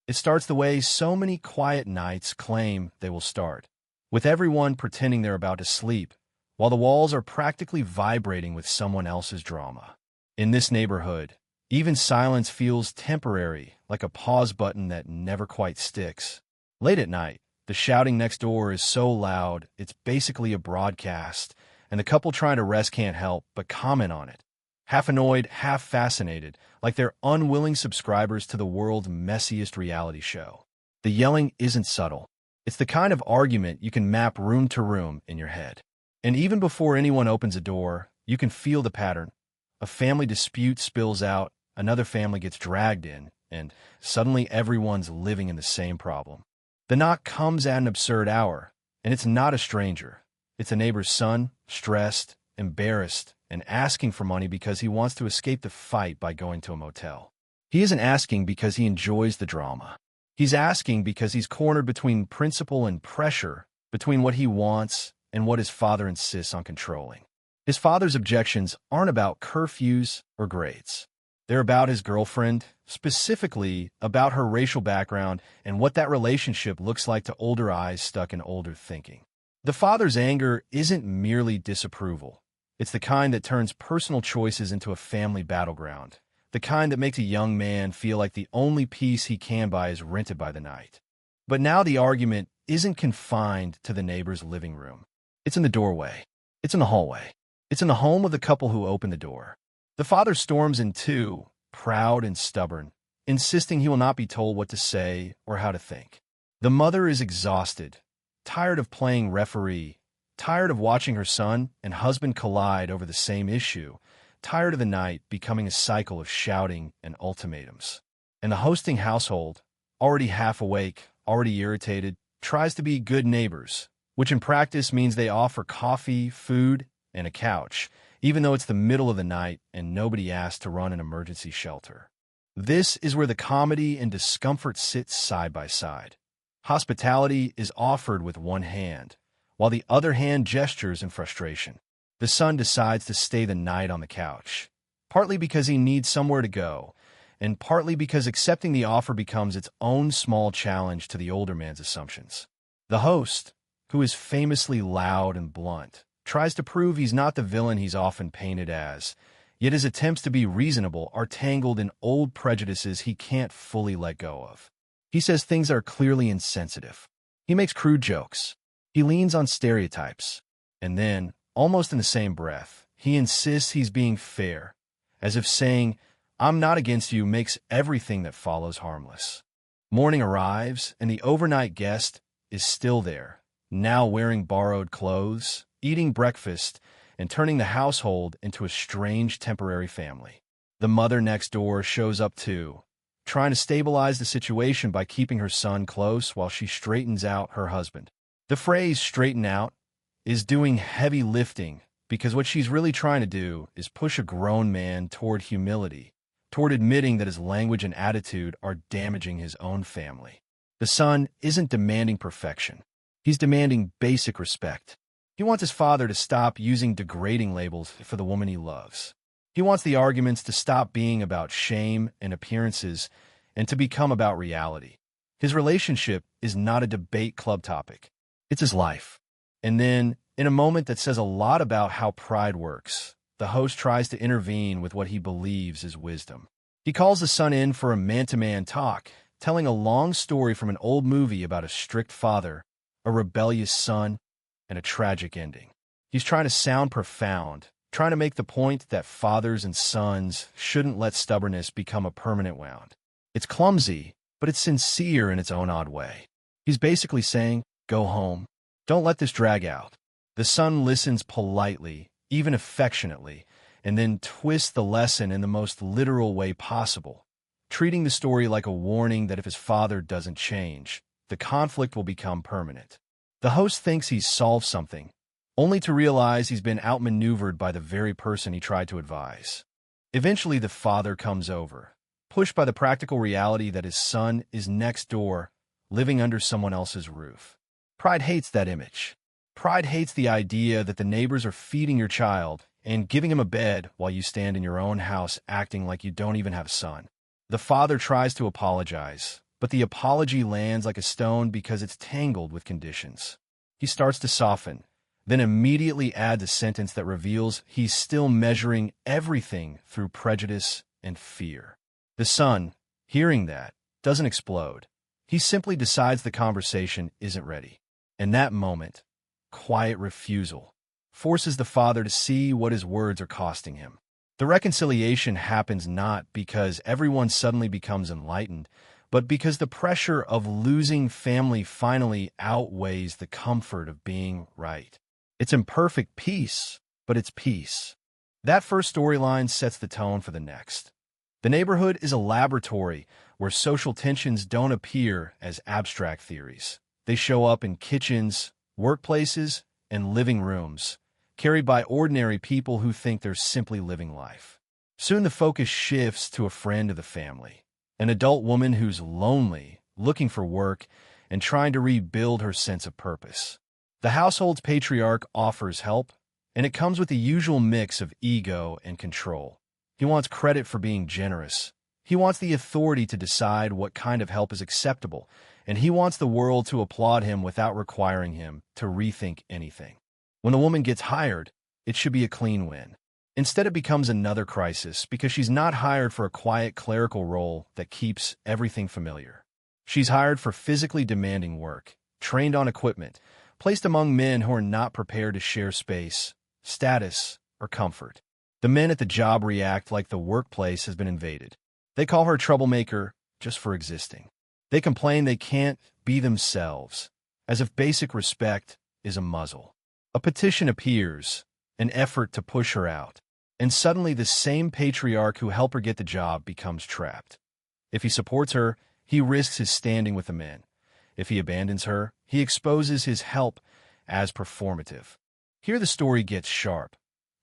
It starts the way so many quiet nights claim they will start, with everyone pretending they're about to sleep, while the walls are practically vibrating with someone else's drama. In this neighborhood, even silence feels temporary, like a pause button that never quite sticks. Late at night, the shouting next door is so loud it's basically a broadcast, and the couple trying to rest can't help but comment on it. Half annoyed, half fascinated, like they're unwilling subscribers to the world's messiest reality show. The yelling isn't subtle. It's the kind of argument you can map room to room in your head. And even before anyone opens a door, you can feel the pattern. A family dispute spills out, another family gets dragged in, and suddenly everyone's living in the same problem. The knock comes at an absurd hour, and it's not a stranger. It's a neighbor's son, stressed, embarrassed, and asking for money because he wants to escape the fight by going to a motel. He isn't asking because he enjoys the drama. He's asking because he's cornered between principle and pressure, between what he wants and what his father insists on controlling. His father's objections aren't about curfews or grades. They're about his girlfriend, specifically about her racial background and what that relationship looks like to older eyes stuck in older thinking. The father's anger isn't merely disapproval. It's the kind that turns personal choices into a family battleground, the kind that makes a young man feel like the only peace he can buy is rented by the night. But now the argument isn't confined to the neighbor's living room. It's in the doorway. It's in the hallway. It's in the home of the couple who opened the door. The father storms in too, proud and stubborn, insisting he will not be told what to say or how to think. The mother is exhausted, tired of playing referee, tired of watching her son and husband collide over the same issue, tired of the night becoming a cycle of shouting and ultimatums. And the hosting household, already half awake, already irritated, tries to be good neighbors, which in practice means they offer coffee, food, and a couch, even though it's the middle of the night and nobody asked to run an emergency shelter. This is where the comedy and discomfort sit side by side. Hospitality is offered with one hand, while the other hand gestures in frustration. The son decides to stay the night on the couch, partly because he needs somewhere to go, and partly because accepting the offer becomes its own small challenge to the older man's assumptions. The host, who is famously loud and blunt, tries to prove he's not the villain he's often painted as, yet his attempts to be reasonable are tangled in old prejudices he can't fully let go of. He says things are clearly insensitive. He makes crude jokes. He leans on stereotypes. And then, almost in the same breath, he insists he's being fair, as if saying, "I'm not against you," makes everything that follows harmless. Morning arrives, and the overnight guest is still there, now wearing borrowed clothes, eating breakfast, and turning the household into a strange temporary family. The mother next door shows up too, trying to stabilize the situation by keeping her son close while she straightens out her husband. The phrase "straighten out" is doing heavy lifting because what she's really trying to do is push a grown man toward humility, toward admitting that his language and attitude are damaging his own family. The son isn't demanding perfection. He's demanding basic respect. He wants his father to stop using degrading labels for the woman he loves. He wants the arguments to stop being about shame and appearances and to become about reality. His relationship is not a debate club topic. It's his life. And then, in a moment that says a lot about how pride works, the host tries to intervene with what he believes is wisdom. He calls the son in for a man-to-man talk, telling a long story from an old movie about a strict father, a rebellious son, and a tragic ending. He's trying to sound profound, trying to make the point that fathers and sons shouldn't let stubbornness become a permanent wound. It's clumsy, but it's sincere in its own odd way. He's basically saying, "Go home. Don't let this drag out." The son listens politely, even affectionately, and then twists the lesson in the most literal way possible, treating the story like a warning that if his father doesn't change, the conflict will become permanent. The host thinks he's solved something, only to realize he's been outmaneuvered by the very person he tried to advise. Eventually, the father comes over, pushed by the practical reality that his son is next door, living under someone else's roof. Pride hates that image. Pride hates the idea that the neighbors are feeding your child and giving him a bed while you stand in your own house acting like you don't even have a son. The father tries to apologize, but the apology lands like a stone because it's tangled with conditions. He starts to soften, then immediately adds a sentence that reveals he's still measuring everything through prejudice and fear. The son, hearing that, doesn't explode. He simply decides the conversation isn't ready. In that moment, quiet refusal forces the father to see what his words are costing him. The reconciliation happens not because everyone suddenly becomes enlightened, but because the pressure of losing family finally outweighs the comfort of being right. It's imperfect peace, but it's peace. That first storyline sets the tone for the next. The neighborhood is a laboratory where social tensions don't appear as abstract theories. They show up in kitchens, workplaces, and living rooms, carried by ordinary people who think they're simply living life. Soon the focus shifts to a friend of the family, an adult woman who's lonely, looking for work, and trying to rebuild her sense of purpose. The household's patriarch offers help, and it comes with the usual mix of ego and control. He wants credit for being generous. He wants the authority to decide what kind of help is acceptable, and he wants the world to applaud him without requiring him to rethink anything. When the woman gets hired, it should be a clean win. Instead, it becomes another crisis because she's not hired for a quiet clerical role that keeps everything familiar. She's hired for physically demanding work, trained on equipment, placed among men who are not prepared to share space, status, or comfort. The men at the job react like the workplace has been invaded. They call her a troublemaker just for existing. They complain they can't be themselves, as if basic respect is a muzzle. A petition appears, an effort to push her out, and suddenly the same patriarch who helped her get the job becomes trapped. If he supports her, he risks his standing with the men. If he abandons her, he exposes his help as performative. Here the story gets sharp.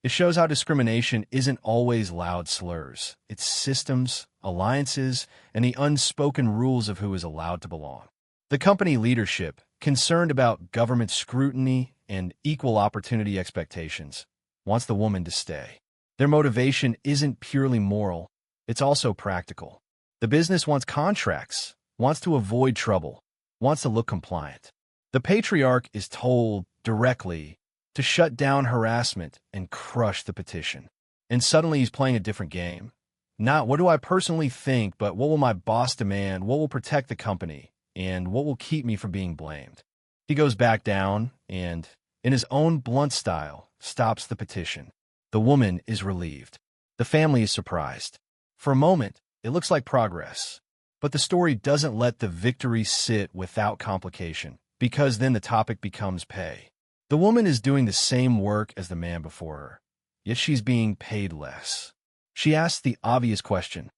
It shows how discrimination isn't always loud slurs. It's systems, alliances, and the unspoken rules of who is allowed to belong. The company leadership, concerned about government scrutiny and equal opportunity expectations, wants the woman to stay. Their motivation isn't purely moral, it's also practical. The business wants contracts, wants to avoid trouble, wants to look compliant. The patriarch is told directly to shut down harassment and crush the petition. And suddenly he's playing a different game. Not what do I personally think, but what will my boss demand, what will protect the company, and what will keep me from being blamed. He goes back down and, in his own blunt style, stops the petition. The woman is relieved. The family is surprised. For a moment, it looks like progress. But the story doesn't let the victory sit without complication, because then the topic becomes pay. The woman is doing the same work as the man before her, yet she's being paid less. She asks the obvious question,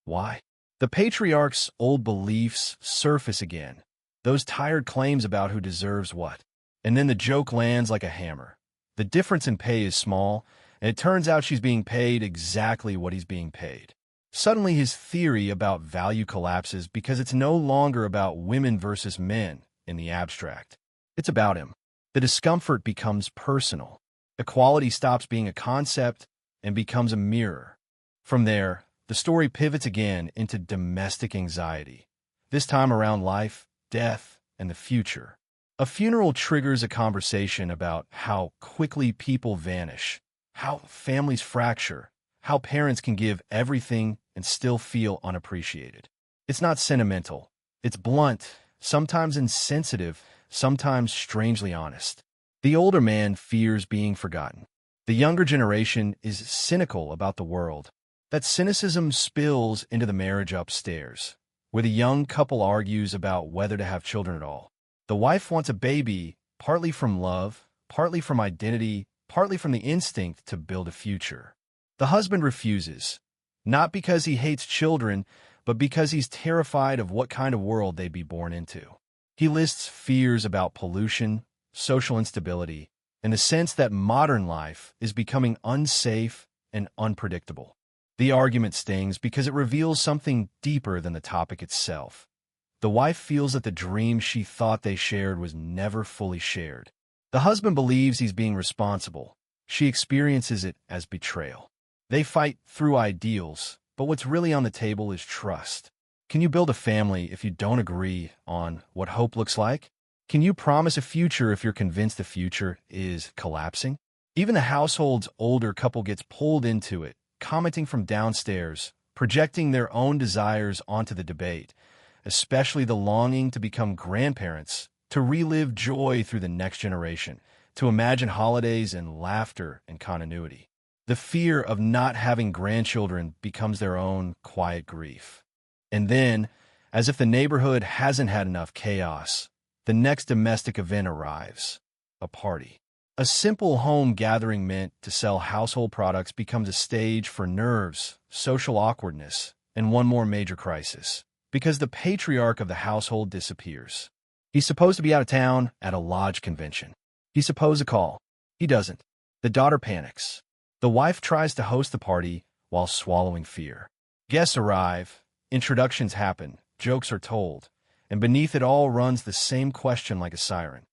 why? The patriarch's old beliefs surface again, those tired claims about who deserves what. And then the joke lands like a hammer. The difference in pay is small, and it turns out she's being paid exactly what he's being paid. Suddenly his theory about value collapses because it's no longer about women versus men in the abstract. It's about him. The discomfort becomes personal. Equality stops being a concept and becomes a mirror. From there, the story pivots again into domestic anxiety, this time around life, death, and the future. A funeral triggers a conversation about how quickly people vanish, how families fracture, how parents can give everything and still feel unappreciated. It's not sentimental. It's blunt, sometimes insensitive, sometimes strangely honest. The older man fears being forgotten. The younger generation is cynical about the world. That cynicism spills into the marriage upstairs, where the young couple argues about whether to have children at all. The wife wants a baby, partly from love, partly from identity, partly from the instinct to build a future. The husband refuses, not because he hates children, but because he's terrified of what kind of world they'd be born into. He lists fears about pollution, social instability, and the sense that modern life is becoming unsafe and unpredictable. The argument stings because it reveals something deeper than the topic itself. The wife feels that the dream she thought they shared was never fully shared. The husband believes he's being responsible. She experiences it as betrayal. They fight through ideals, but what's really on the table is trust. Can you build a family if you don't agree on what hope looks like? Can you promise a future if you're convinced the future is collapsing? Even the household's older couple gets pulled into it, commenting from downstairs, projecting their own desires onto the debate, especially the longing to become grandparents, to relive joy through the next generation, to imagine holidays and laughter and continuity. The fear of not having grandchildren becomes their own quiet grief. And then, as if the neighborhood hasn't had enough chaos, the next domestic event arrives: a party. A simple home gathering meant to sell household products becomes a stage for nerves, social awkwardness, and one more major crisis, because the patriarch of the household disappears. He's supposed to be out of town at a lodge convention. He's supposed to call. He doesn't. The daughter panics. The wife tries to host the party while swallowing fear. Guests arrive, introductions happen, jokes are told, and beneath it all runs the same question like a siren.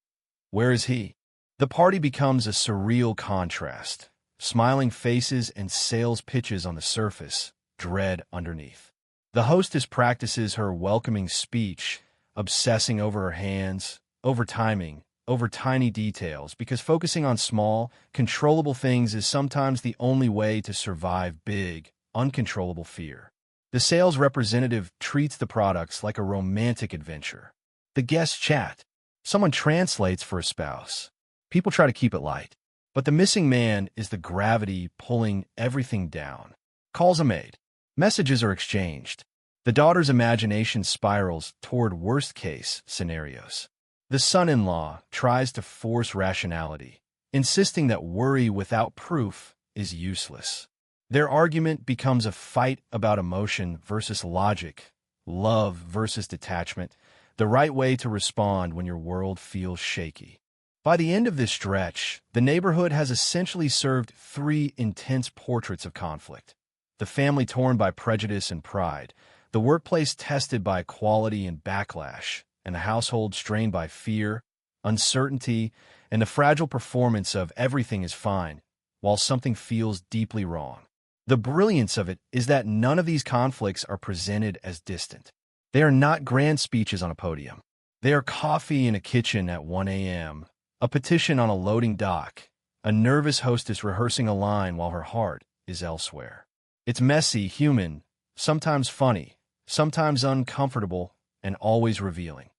Where is he? The party becomes a surreal contrast. Smiling faces and sales pitches on the surface, dread underneath. The hostess practices her welcoming speech, obsessing over her hands, over timing, over tiny details, because focusing on small, controllable things is sometimes the only way to survive big, uncontrollable fear. The sales representative treats the products like a romantic adventure. The guests chat. Someone translates for a spouse. People try to keep it light. But the missing man is the gravity pulling everything down. Calls are made. Messages are exchanged. The daughter's imagination spirals toward worst-case scenarios. The son-in-law tries to force rationality, insisting that worry without proof is useless. Their argument becomes a fight about emotion versus logic, love versus detachment, the right way to respond when your world feels shaky. By the end of this stretch, the neighborhood has essentially served three intense portraits of conflict: the family torn by prejudice and pride, the workplace tested by equality and backlash, and the household strained by fear, uncertainty, and the fragile performance of everything is fine, while something feels deeply wrong. The brilliance of it is that none of these conflicts are presented as distant. They are not grand speeches on a podium. They are coffee in a kitchen at 1 a.m., a petition on a loading dock, a nervous hostess rehearsing a line while her heart is elsewhere. It's messy, human, sometimes funny, sometimes uncomfortable, and always revealing.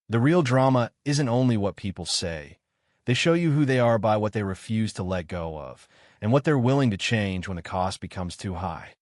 The real drama isn't only what people say. They show you who they are by what they refuse to let go of, and what they're willing to change when the cost becomes too high.